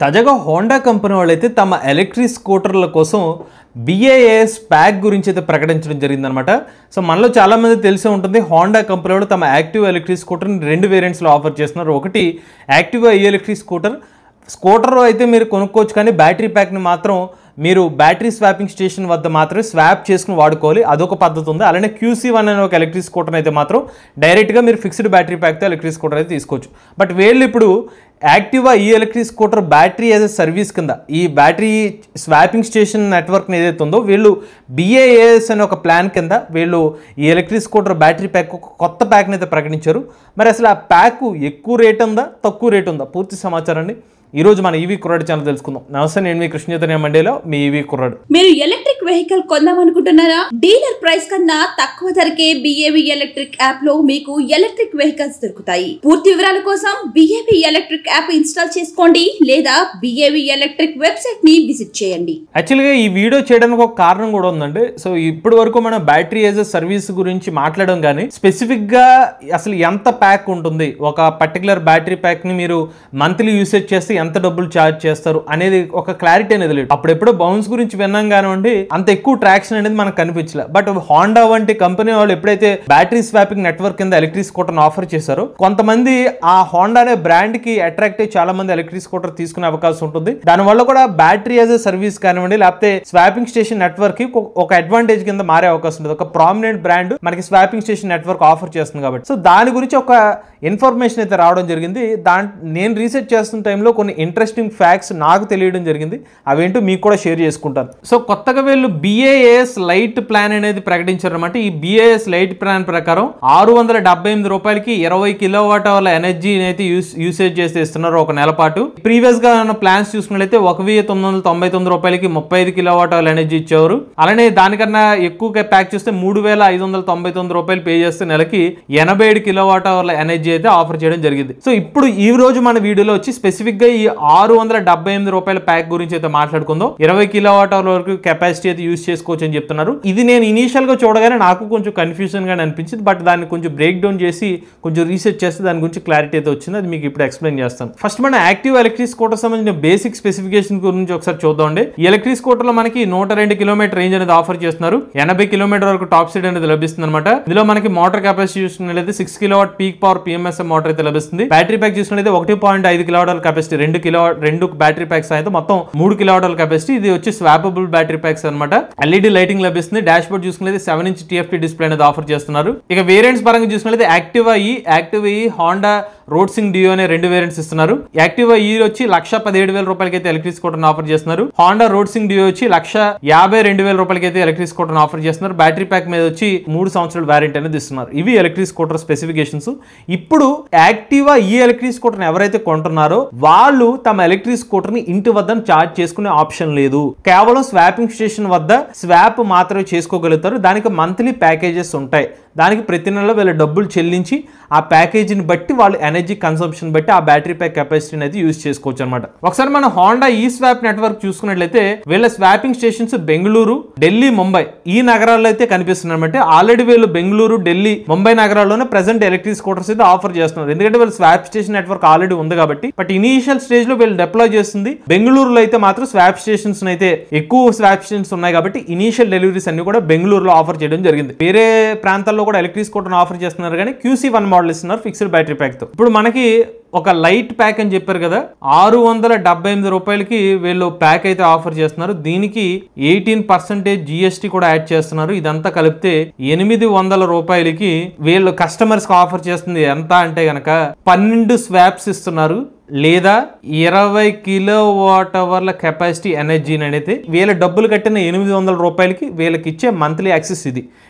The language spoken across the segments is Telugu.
తాజాగా హోండా కంపెనీ వాళ్ళైతే తమ ఎలక్ట్రిక్ స్కూటర్ల కోసం BIS ప్యాక్ గురించి అయితే ప్రకటించడం జరిగిందనమాట. సో మనలో చాలామంది తెలిసే ఉంటుంది, హోండా కంపెనీ వాళ్ళు తమ యాక్టివా ఎలక్ట్రిక్ స్కూటర్ని 2 వేరియంట్స్లో ఆఫర్ చేస్తున్నారు. ఒకటి యాక్టివా ఎలక్ట్రిక్ స్కూటర్ అయితే మీరు కొనుక్కోవచ్చు, కానీ బ్యాటరీ ప్యాక్ని మాత్రం మీరు బ్యాటరీ స్వాపింగ్ స్టేషన్ వద్ద మాత్రమే స్వాప్ చేసుకుని వాడుకోవాలి. అదొక పద్ధతి ఉంది. అలానే QC1 అనే ఒక ఎలక్ట్రిక్ స్కూటర్ అయితే మాత్రం డైరెక్ట్గా మీరు ఫిక్స్డ్ బ్యాటరీ ప్యాక్తో ఎలక్ట్రిక్ స్కూటర్ అయితే తీసుకోవచ్చు. బట్ వీళ్ళు ఇప్పుడు Activa electric scooter battery as a service కింద ఈ బ్యాటరీ స్వాపింగ్ స్టేషన్ నెట్వర్క్ని ఏదైతే ఉందో వీళ్ళు BIS అనే ఒక ప్లాన్ కింద వీళ్ళు ఈ ఎలక్ట్రిక్ స్కూటర్ బ్యాటరీ ప్యాక్ ఒక కొత్త ప్యాక్ని అయితే ప్రకటించారు. మరి అసలు ఆ ప్యాక్ ఎక్కువ రేట్ ఉందా, తక్కువ రేట్ ఉందా, పూర్తి సమాచారాన్ని ఈరోజు మన ఈవీ కుర్రాడు ఛానల్ తెలుసుకుందాం. నమస్తే, నేను మీ కృష్ణ చైతన్య మండేలో మీ ఈవీ కుర్రాడు. మీరు ఎలక్ట్రిక్ వెహికల్ కొందామనుకుంటున్నారా? డీలర్ ప్రైస్ కన్నా తక్కువ ధరకే BAV ఎలక్ట్రిక్ యాప్ లో మీకు ఎలక్ట్రిక్ వెహికల్స్ దొరుకుతాయి. పూర్తి వివరాల కోసం BAV ఎలక్ట్రిక్ యాప్ ఇన్స్టాల్ చేసుకోండి లేదా BAV ఎలక్ట్రిక్ వెబ్సైట్ ని విజిట్ చేయండి. యాక్చువల్గా ఈ వీడియో చేయడానికి ఒక కారణం కూడా ఉందండి. సో ఇప్పటి వరకు మనం బ్యాటరీ యాజ్ ఎ సర్వీస్ గురించి మాట్లాడడం కానీ స్పెసిఫిక్ గా అసలు ఎంత ప్యాక్ ఉంటుంది, ఒక పర్టికులర్ బ్యాటరీ ప్యాక్ ని మీరు మంత్లీ యూసేజ్ చేస్తే ఎంత డబ్బులు ఛార్జ్ చేస్తారు అనేది ఒక క్లారిటీ అనేది లేదు. అప్పుడెప్పుడో బౌన్స్ గురించి విన్నాం కానివ్వండి, అంత ఎక్కువ ట్రాక్షన్ అనేది మనకు కనిపించలే. బట్ హోండా వంటి కంపెనీ వాళ్ళు ఎప్పుడైతే బ్యాటరీ స్వాపింగ్ నెట్వర్క్ కింద ఎలక్ట్రిక్ స్కూటర్ ఆఫర్ చేశారో కొంతమంది ఆ హోండా అనే బ్రాండ్ కి అట్రాక్ట్ అయ్యి చాలా మంది ఎలక్ట్రిక్ స్కూటర్ తీసుకునే అవకాశం ఉంటుంది. దానివల్ల కూడా బ్యాటరీ యాజ్ ఎ సర్వీస్ కానివ్వండి లేకపోతే స్వాపింగ్ స్టేషన్ నెట్వర్క్ కి ఒక అడ్వాంటేజ్ కింద మారే అవకాశం ఉంటుంది. ఒక ప్రామినెంట్ బ్రాండ్ మనకి స్వాపింగ్ స్టేషన్ నెట్వర్క్ ఆఫర్ చేస్తుంది కాబట్టి సో దాని గురించి ఒక ఇన్ఫర్మేషన్ అయితే రావడం జరిగింది. నేను రీసెర్చ్ చేస్తున్న టైంలో కొన్ని ఇంట్రెస్టింగ్ ఫ్యాక్ట్స్ నాకు తెలియడం జరిగింది. అవేంటో మీకు కూడా షేర్ చేసుకుంటాను. సో కొత్తగా వీళ్ళు BIS లైట్ ప్లాన్ అనేది ప్రకటించారు అనమాట. ఈ BIS లైట్ ప్లాన్ ప్రకారం 678 రూపాయలకి 20 కిలోవాట్ అవర్ల ఎనర్జీని అయితే యూసేజ్ చేసి ఇస్తున్నారు ఒక నెల పాటు. ప్రీవియస్ గా ఉన్న ప్లాన్స్ చూసుకున్నట్లయితే 1999 రూపాయలకి 35 కిలోవాట్ అవర్ల ఎనర్జీ ఇచ్చేవారు. అలానే దానికన్నా ఎక్కువ ప్యాక్ చూస్తే 3599 రూపాయలు పే చేస్తే నెలకి 87 కిలోవాట్ అవర్ల ఎనర్జీ అయితే ఆఫర్ చేయడం జరిగింది. సో ఇప్పుడు ఈ రోజు మన వీడియోలో వచ్చి స్పెసిఫిక్ గా ఈ 678 రూపాయల ప్యాక్ గురించి అయితే మాట్లాడుకుందాం. 20 కిలోవాట్ అవర్ వరకు కెపాసిటీ అయితే యూజ్ చేసుకోవచ్చు అని చెప్తున్నారు. ఇది నేను ఇనీషియల్ గా చూడగానే నాకు కొంచెం కన్ఫ్యూజన్ గా అనిపించింది. బట్ దాన్ని కొంచెం బ్రేక్ డౌన్ చేసి కొంచెం రీసెర్చ్ చేస్తే దాని గురించి క్లారిటీ అయితే వచ్చింది. అది మీకు ఇప్పుడు ఎక్స్ప్లెయిన్ చేస్తాను. ఫస్ట్ మన యాక్టివ్ ఎలక్ట్రిక్ స్కూటర్ సంబంధించిన బేసిక్ స్పెసిఫికేషన్ గురించి ఒకసారి చూద్దాండి. ఈ ఎలక్ట్రిక్ స్కూటర్ లో మనకి 102 కిలోమీటర్ రేంజ్ అనేది ఆఫర్ చేస్తున్నారు. 80 కిలోమీటర్ వరకు టాప్ స్పీడ్ అనేది లభిస్తుంది అనమాట. ఇందులో మనకి మోటార్ కెపాసిటీ చూసుకున్నట్లయితే 6 kilowatt peak power PMSM motor అయితే లభిస్తుంది. బ్యాటరీ ప్యాక్ చూసుకున్నట్లయితే 1.5 కిలోవాట్ కెపాసిటీ, 2 బ్యాటరీ ప్యాక్స్ అయితే మొత్తం 3 కిలోవాట్ కెపాసిటీ. ఇది వచ్చి స్వాపబుల్ బ్యాటరీ ప్యాక్స్ అనమాట. LED లైటింగ్ లభిస్తుంది. డాష్ బోర్డ్ చూసుకున్నట్లయితే 7-inch TFT డిస్ప్లే అనేది ఆఫర్ చేస్తున్నారు. ఇక వేరియంట్స్ పరంగా చూసుకున్నట్లయితే యాక్టివా ఈ హోండా రోడ్ సింగ్ డియో అనే 2 వేరియంట్స్ ఇస్తున్నారు. యాక్టివా ఈ వచ్చి 1,17,000 రూపాయలకి అయితే ఎలక్ట్రిక్ స్కూటర్ ఆఫర్ చేస్తున్నారు. హోండా రోడ్ సింగ్ డియో వచ్చి 1,52,000 రూపాయలకి అయితే ఎలక్ట్రిక్ స్కూటర్ ఆఫర్ చేస్తున్నారు. బ్యాటరీ ప్యాక్ మీద వచ్చి 3 సంవత్సరాల వారంటీ అనేది ఇస్తున్నారు. ఇవి ఎలక్ట్రిక్ స్కూటర్ స్పెసిఫికేషన్స్. ఇప్పుడు యాక్టివా ఈ ఎలక్ట్రిక్ స్కూటర్ ఎవరైతే కొంటున్నారో వాళ్ళు తమ ఎలక్ట్రిక్ స్కూటర్ ని ఇంటి వద్ద చార్జ్ చేసుకునే ఆప్షన్ లేదు. కేవలం స్వాపింగ్ స్టేషన్ వద్ద స్వాప్ మాత్రమే చేసుకోగలుగుతారు. దానికి మంత్లీ ప్యాకేజెస్ ఉంటాయి. దానికి ప్రతి నెల వీళ్ళ డబ్బులు చెల్లించి ఆ ప్యాకేజీని బట్టి వాళ్ళు ఎనర్జీ కన్సంప్షన్ బట్టి ఆ బ్యాటరీ ప్యాక్ కెపాసిటీని అయితే యూజ్ చేసుకోవచ్చు అనమాట. ఒకసారి మన హోండా ఈ స్వాప్ నెట్వర్క్ చూసుకున్నట్లయితే వీళ్ళ స్వాపింగ్ స్టేషన్స్ బెంగళూరు, ఢిల్లీ, ముంబై ఈ నగరాల్లో అయితే కనిపిస్తున్నాయి అనమాట. ఆల్రెడీ వీళ్ళు బెంగళూరు, ఢిల్లీ, ముంబై నగరాల్లోనే ప్రెసెంట్ ఎలక్ట్రిక్ స్కూటర్స్ అయితే ఆఫర్ చేస్తున్నారు. ఎందుకంటే వీళ్ళు స్వాప్ స్టేషన్ నెట్వర్క్ ఆల్రెడీ ఉంది కాబట్టి. బట్ ఇనీషియల్ స్టేజ్ లో వీళ్ళు డిప్లాయ్ చేస్తుంది బెంగళూరులో అయితే మాత్రం స్వాప్ స్టేషన్స్ అయితే ఎక్కువ స్వాప్ స్టేషన్స్ ఉన్నాయి కాబట్టి ఇనీషియల్ డెలివరీస్ అన్ని కూడా బెంగళూరులో ఆఫర్ చేయడం జరిగింది. వేరే ప్రాంతాల్లో కూడా ఎలక్ట్రిక్ స్కూటర్ ఆఫర్ చేస్తున్నారు కానీ QC1 మోడల్ ఇస్తున్నారు ఫిక్స్డ్ బ్యాటరీ ప్యాక్ తో. ఇప్పుడు మనకి ఒక లైట్ ప్యాక్ అని చెప్పారు కదా, 678 రూపాయలకి వీళ్ళు ప్యాక్ అయితే ఆఫర్ చేస్తున్నారు. దీనికి 18% GST కూడా యాడ్ చేస్తున్నారు. ఇదంతా కలిపితే 800 రూపాయలకి వీళ్ళు కస్టమర్స్ కి ఆఫర్ చేస్తుంది. ఎంత అంటే గనక 12 స్వాప్స్ ఇస్తున్నారు లేదా 20 కిలోవాట్ అవర్ల కెపాసిటీ ఎనర్జీని అనేది వీళ్ళ డబ్బులు కట్టిన 800 రూపాయలకి వీళ్ళకి ఇచ్చే మంత్లీ యాక్సెస్ ఇది.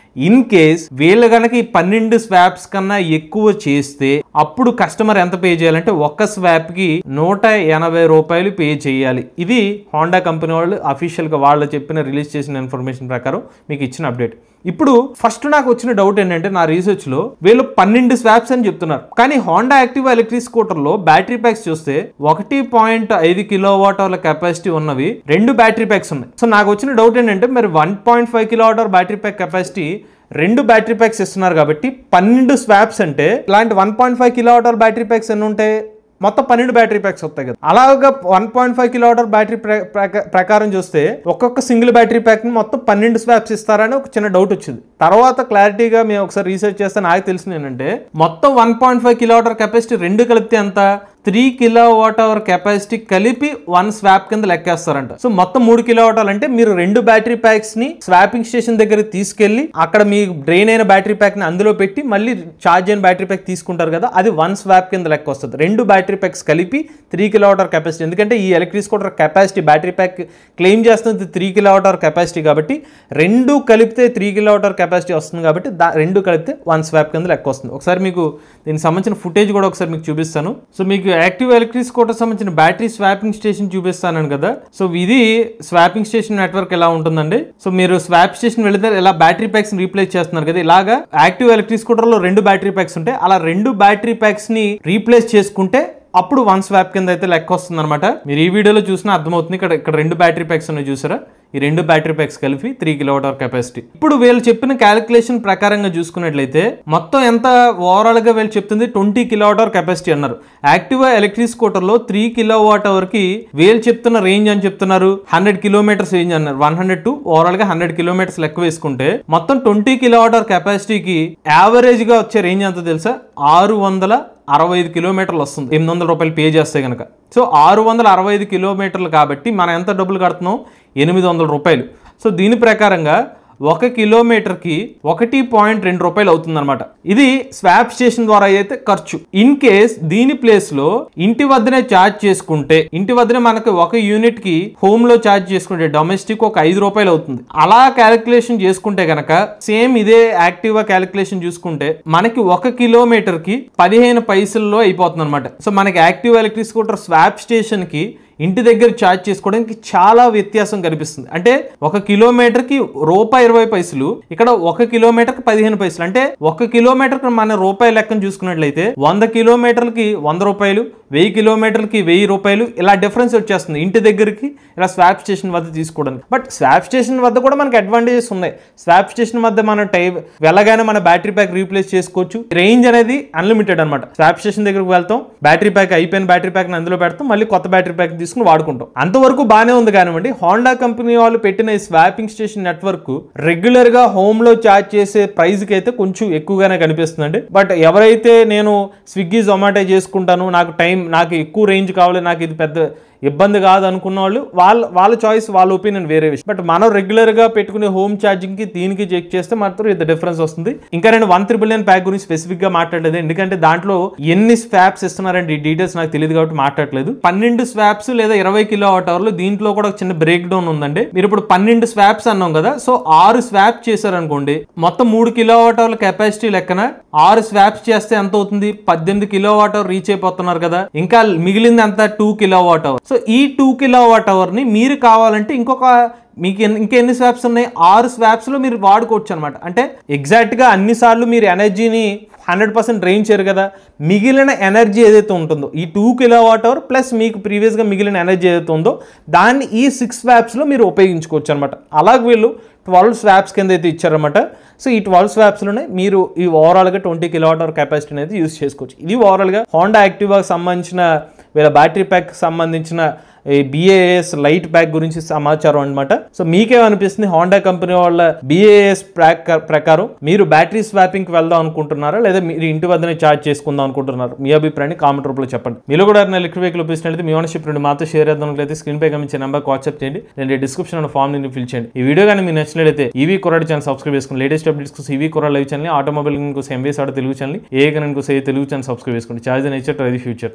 ఇన్ కేస్ వీళ్ళు కనుక ఈ 12 స్వాప్స్ కన్నా ఎక్కువ చేస్తే అప్పుడు కస్టమర్ ఎంత పే చేయాలంటే ఒక్క స్వాప్ కి 180 రూపాయలు పే చేయాలి. ఇది హోండా కంపెనీ వాళ్ళు అఫీషియల్ గా వాళ్ళు చెప్పిన రిలీజ్ చేసిన ఇన్ఫర్మేషన్ ప్రకారం మీకు ఇచ్చిన అప్డేట్. ఇప్పుడు ఫస్ట్ నాకు వచ్చిన డౌట్ ఏంటంటే నా రీసెర్చ్ లో వీళ్ళు 12 స్వాప్స్ అని చెప్తున్నారు. కానీ హోండా యాక్టివా ఎలక్ట్రిక్ స్కూటర్ లో బ్యాటరీ ప్యాక్స్ చూస్తే 1.5 కిలోవాట్ అవర్ల కెపాసిటీ ఉన్నవి 2 బ్యాటరీ ప్యాక్స్ ఉన్నాయి. సో నాకు వచ్చిన డౌట్ ఏంటంటే మరి 1.5 kilowatt hour battery pack capacity 2 battery packs ఇస్తున్నారు కాబట్టి 12 స్వాప్స్ అంటే ఇలాంటి 1.5 కిలోవాట్ అవర్ బ్యాటరీ ప్యాక్స్ ఎన్ని ఉంటాయి? మొత్తం 12 బ్యాటరీ ప్యాక్స్ వస్తాయి కదా. అలాగా 1.5 కిలోవాట్ అవర్ బ్యాటరీ ప్రకారం చూస్తే ఒక్కొక్క సింగిల్ బ్యాటరీ ప్యాక్ ని మొత్తం 12 స్వాప్స్ ఇస్తారని ఒక చిన్న డౌట్ వచ్చింది. తర్వాత క్లారిటీగా మేము ఒకసారి రీసెర్చ్ చేస్తే నాకు తెలిసింది ఏంటంటే మొత్తం 1.5 కిలోవాట్ అవర్ కెపాసిటీ రెండు కలిపితే ఎంత 3 కిలోవాట్ అవర్ కెపాసిటీ కలిపి 1 స్వాప్ కింద లెక్కేస్తారంట. సో మొత్తం 3 కిలోవాట్ అవర్ అంటే మీరు 2 బ్యాటరీ ప్యాక్స్ ని స్వాపింగ్ స్టేషన్ దగ్గర తీసుకెళ్లి అక్కడ మీ డ్రైన్ అయిన బ్యాటరీ ప్యాక్ ని అందులో పెట్టి మళ్ళీ ఛార్జ్ అయిన బ్యాటరీ ప్యాక్ తీసుకుంటారు కదా, అది 1 స్వాప్ కింద లెక్క వస్తుంది. 2 బ్యాటరీ ప్యాక్స్ కలిపి 3 కిలోవాట్ అవర్ కెపాసిటీ. ఎందుకంటే ఈ electric scooter capacity battery pack claim చేస్తుంది 3 కిలోవాట్ అవర్ కెపాసిటీ కాబట్టి 2 కలిపితే 3 కిలోవాట్ అవర్ కెపాసిటీ వస్తుంది కాబట్టి 2 కలిపితే 1 స్వాప్ కింద లెక్క వస్తుంది. ఒకసారి మీకు దీనికి సంబంధించిన ఫుటేజ్ కూడా ఒకసారి మీకు చూపిస్తాను. సో మీకు యాక్టివ్ ఎలక్ట్రిక్ స్కూటర్ సంబంధించిన బ్యాటరీ స్వాపింగ్ స్టేషన్ చూపిస్తాను కదా. సో ఇది స్వాపింగ్ స్టేషన్ నెట్వర్క్ ఎలా ఉంటుందండి. సో మీరు స్వాప్ స్టేషన్ వెళితే ఇలా బ్యాటరీ ప్యాక్స్ రీప్లేస్ చేస్తున్నారు కదా, ఇలాగా యాక్టివ్ ఎలక్ట్రిక్ స్కూటర్ లో 2 బ్యాటరీ ప్యాక్స్ ఉంటాయి. అలా 2 బ్యాటరీ ప్యాక్స్ ని రీప్లేస్ చేసుకుంటే అప్పుడు 1 స్వాప్ కింద అయితే లెక్క వస్తుంది అనమాట. మీరు ఈ వీడియోలో చూసినా అర్థమవుతుంది. ఇక్కడ 2 బ్యాటరీ ప్యాక్స్ ఉన్నాయి చూసారా, ఈ 2 బ్యాటరీ ప్యాక్స్ కలిపి 3 కిలోవాట్ అవర్ కెపాసిటీ. ఇప్పుడు వీళ్ళు చెప్పిన క్యాలిక్యులేషన్ ప్రకారంగా చూసుకున్నట్లయితే మొత్తం ఎంత ఓవరాల్ గా వీళ్ళు చెప్తుంది 20 కిలోవాట్ అవర్ కెపాసిటీ అన్నారు. యాక్టివా ఎలక్ట్రిక్ స్కూటర్ లో 3 కిలోవాట్ అవర్ కి వీళ్ళు చెప్తున్న రేంజ్ అని చెప్తున్నారు 100 కిలోమీటర్స్ రేంజ్ అన్నారు. 100 టు ఓవరాల్ గా 100 కిలోమీటర్స్ లెక్క వేసుకుంటే మొత్తం 20 కిలోవాట్ అవర్ కెపాసిటీకి యావరేజ్ గా వచ్చే రేంజ్ ఎంత తెలుసా, 665 కిలోమీటర్లు వస్తుంది. 800 రూపాయలు పే చేస్తే కనుక. సో 665 కిలోమీటర్లు కాబట్టి మనం ఎంత డబ్బులు కడుతున్నాం, 800 రూపాయలు. సో దీని ప్రకారంగా 1 కిలోమీటర్కి 1.2 రూపాయలు అవుతుంది అనమాట. ఇది స్వాప్ స్టేషన్ ద్వారా అయితే ఖర్చు. ఇన్ కేస్ దీని ప్లేస్ లో ఇంటి వద్దనే ఛార్జ్ చేసుకుంటే, ఇంటి వద్దనే మనకి 1 యూనిట్ కి హోమ్ లో ఛార్జ్ చేసుకుంటే డొమెస్టిక్ ఒక 5 రూపాయలు అవుతుంది. అలా క్యాలిక్యులేషన్ చేసుకుంటే గనక సేమ్ ఇదే యాక్టివా క్యాలిక్యులేషన్ చూసుకుంటే మనకి 1 కిలోమీటర్ కి 15 పైసల్లో అయిపోతుంది అనమాట. సో మనకి active electric scooter swap station కి ఇంటి దగ్గర ఛార్జ్ చేసుకోవడానికి చాలా వ్యత్యాసం కనిపిస్తుంది. అంటే 1 కిలోమీటర్కి ₹1.20, ఇక్కడ 1 కిలోమీటర్కి 15 పైసలు. అంటే 1 కిలోమీటర్కి మన రూపాయి లెక్కను చూసుకున్నట్లయితే 100 కిలోమీటర్లకి 100 రూపాయలు, 1000 కిలోమీటర్లకి 1000 రూపాయలు ఇలా డిఫరెన్స్ వచ్చేస్తుంది ఇంటి దగ్గరికి ఇలా స్వాప్ స్టేషన్ వద్ద తీసుకోవడానికి. బట్ స్వాప్ స్టేషన్ వద్ద కూడా మనకి అడ్వాంటేజెస్ ఉన్నాయి. స్వాప్ స్టేషన్ వద్ద మన వెళ్ళగానే మన బ్యాటరీ ప్యాక్ రీప్లేస్ చేసుకోవచ్చు. రేంజ్ అనేది అన్లిమిటెడ్ అనమాట. స్వాప్ స్టేషన్ దగ్గరకు వెళ్తాం, బ్యాటరీ ప్యాక్ అయిపోయిన బ్యాటరీ ప్యాక్ అందులో పెడతాం, మళ్ళీ కొత్త బ్యాటరీ ప్యాక్ తీసుకుని వాడుకుంటాం. అంతవరకు బాగానే ఉంది. కానివ్వండి, హోండా కంపెనీ వాళ్ళు పెట్టిన ఈ స్వాపింగ్ స్టేషన్ నెట్వర్క్ రెగ్యులర్ గా హోమ్ లో ఛార్జ్ చేసే ప్రైస్ కి అయితే కొంచెం ఎక్కువగానే కనిపిస్తుందండి. బట్ ఎవరైతే నేను స్విగ్గీ జొమాటో చేసుకుంటాను, నాకు ఎక్కువ రేంజ్ కావాలి, నాకు ఇది పెద్ద ఇబ్బంది కాదు అనుకున్న వాళ్ళు వాళ్ళ చాయిస్, వాళ్ళ ఒపీనియన్ వేరే విషయం. బట్ మనం రెగ్యులర్ గా పెట్టుకునే హోమ్ ఛార్జింగ్ కి దీనికి చెక్ చేస్తే మాత్రం ఇంత డిఫరెన్స్ వస్తుంది. ఇంకా నేను 1,000,000 ప్యాక్ గురించి స్పెసిఫిక్ గా మాట్లాడలేదు, ఎందుకంటే దాంట్లో ఎన్ని స్వాప్స్ ఇస్తున్నారంటే ఈ డీటెయిల్స్ నాకు తెలియదు కాబట్టి మాట్లాడలేదు. 12 స్వాప్స్ లేదా 20 కిలోవాట్ అవర్లు, దీంట్లో కూడా ఒక చిన్న బ్రేక్ డౌన్ ఉందండి. మీరు ఇప్పుడు 12 స్వాప్స్ అన్నాం కదా, సో 6 స్వాప్ చేశారనుకోండి, మొత్తం 3 కిలోవాట్ అవర్ల కెపాసిటీ లెక్కన 6 స్వాప్స్ చేస్తే ఎంత అవుతుంది, 18 కిలోవాట్ అవర్ రీచ్ అయిపోతున్నారు కదా. ఇంకా మిగిలింది అంతా 2 కిలోవాట్ అవర్. సో ఈ 2 కిలోవాట్ అవర్ ని మీరు కావాలంటే మీకు ఇంకెన్ని స్వాప్స్ ఉన్నాయి, 6 స్వాప్స్ లో మీరు వాడుకోవచ్చు అనమాట. అంటే ఎగ్జాక్ట్ గా అన్ని సార్లు మీరు ఎనర్జీని 100% డ్రైన్ చేయరు కదా. మిగిలిన ఎనర్జీ ఏదైతే ఉంటుందో ఈ 2 కిలోవాట్ అవర్ ప్లస్ మీకు ప్రీవియస్ గా మిగిలిన ఎనర్జీ ఏదైతే ఉందో దాన్ని ఈ 6 స్వాప్స్ లో మీరు ఉపయోగించుకోవచ్చు అనమాట. అలాగే వీళ్ళు 12 స్వాప్స్ కింద అయితే ఇచ్చారనమాట. సో ఈ 12 స్వాప్స్లోనే మీరు ఈ ఓవరాల్గా 20 కిలోవాట్ అవర్ కెపాసిటీని అయితే యూజ్ చేసుకోవచ్చు. ఇది ఓవరాల్గా హోండా యాక్టివాకి సంబంధించిన వీళ్ళ బ్యాటరీ ప్యాక్ సంబంధించిన BAS లైట్ ప్యాక్ గురించి సమాచారం అనమాట. సో మీకేమనిపిస్తుంది, హోండా కంపెనీ వాళ్ళ BAS ప్రకారం మీరు బ్యాటరీ స్వాపింగ్ కి వెళ్దాం అనుకుంటున్నారా, లేదా మీరు ఇంటి వద్దనే ఛార్జ్ చేసుకుందాం అనుకుంటున్నారు? మీ అభిప్రాయాన్ని కామెంట్ రూపంలో చెప్పండి. మీలో కూడా ఎలక్ట్రిక్ వెహికల్ ఉపయోగించినట్లయితే మీ ఓనర్షిప్ నుండి మాతో షేర్ చేద్దాం, స్క్రీన్ పై గమనించే నెంబర్కి వాట్సాప్ చేయండి, నేను డిస్క్రిప్షన్ ఫామ్ ని ఫిల్ చేయండి. ఈ వీడియో కానీ మీకు నచ్చినట్లయితే ఈవీ కుర్రాడు ఛానల్ సబ్స్క్రైబ్ చేసుకుని లేటెస్ట్ అప్డేట్స్ కోసం ఈవీ కుర్రాడు లైవ్ ఛానల్, ఆటోమొబైల్ కోసం MVS ఆటో తెలుగు ఛానల్, ఏ తెలుగు ఛానల్ సబ్స్క్రైబ్ చేసుకోండి. Charge nature try the future.